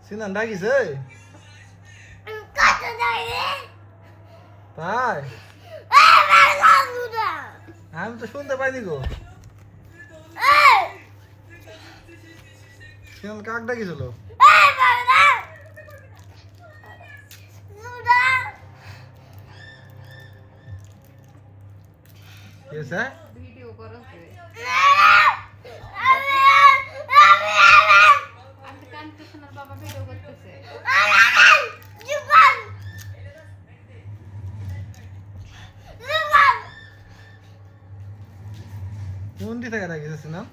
সিনান ডাকিছে তাই আমি তো শুনতে পাইনি গো সিনান কাক ডাকিছিল ভিডিও করছে আমি কানতেছে না বাবা ভিডিও করতেছে কোন দিকে থেকে ডাকিছে সিনান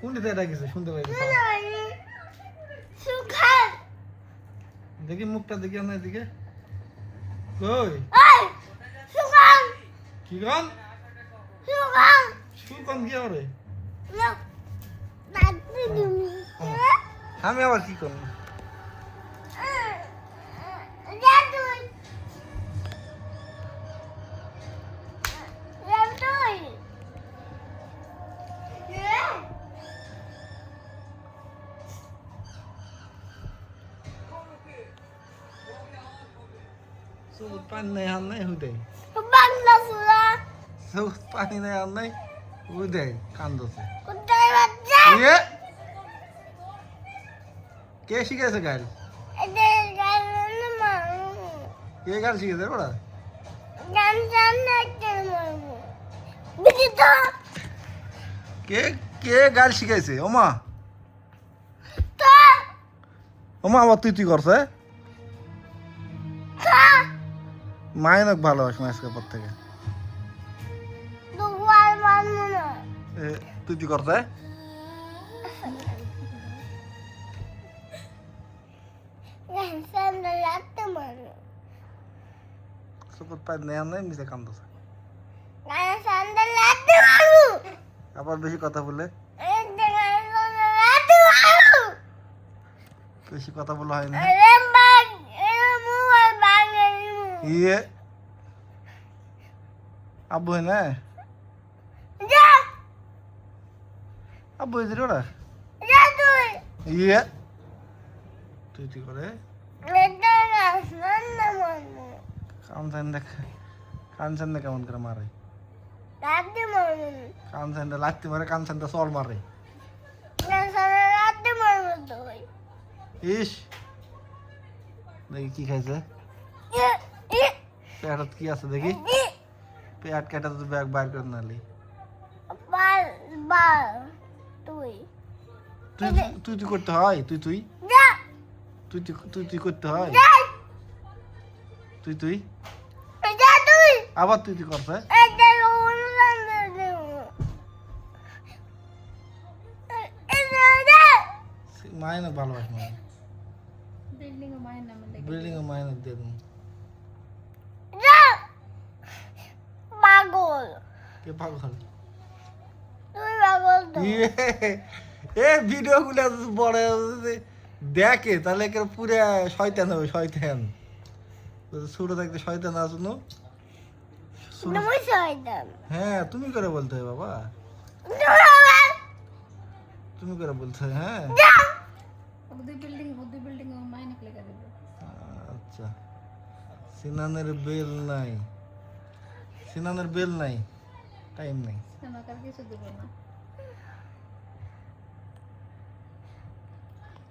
কোন দিকে ডাকিছে শুনতে পাইছে দেখি মুখটা দেখি আপনার দিকে কই কি গান সুকন কি হবে আমি আবার কি করব Sulit panai hanai hudai. Sulit panai hanai hudai kando se. Iya. Ke শিখাইছে গাল? কে গাল শিখাইছে বড়া? গান জানা কেন মারবো? বিজি তো। কে গাল শিখাইছে? ওমা। তো। ওমা আবার তুই করছে? মাইনক ভালোবাসি আজকে পর থেকে তুই কি করতে মিশে কান্দ আবার বেশি কথা বলে বেশি কথা বলা হয় না ইয়ে আব্বু হয় না আব্বু হয়েছে ওরা ইয়ে তুই তুই করে কানসান কেমন করে মারে কানসান লাগতে মারে কানসান সর মারে ইস দেখি কি খাইছে পেটত কি আছে দেখি পেট কেটে তো ব্যাগ বাইর করে নালি তুই তুই তুই করতে হয় তুই তুই তুই তুই তুই করতে হয় তুই তুই আবার তুই তুই করতে মায়না ভালোবাস মানে বিল্ডিং এ মায়না দিয়ে দেবো পাগল কে পাগল এ ভিডিও গুলো বড় দেখে তাহলে পুরো শয়তান হবে শয়তান ছোট থাকতে শয়তান আসুন হ্যাঁ তুমি করে বলতে হবে বাবা তুমি করে বলতে হবে হ্যাঁ আচ্ছা সিনানের বেল নাই টাইম নাই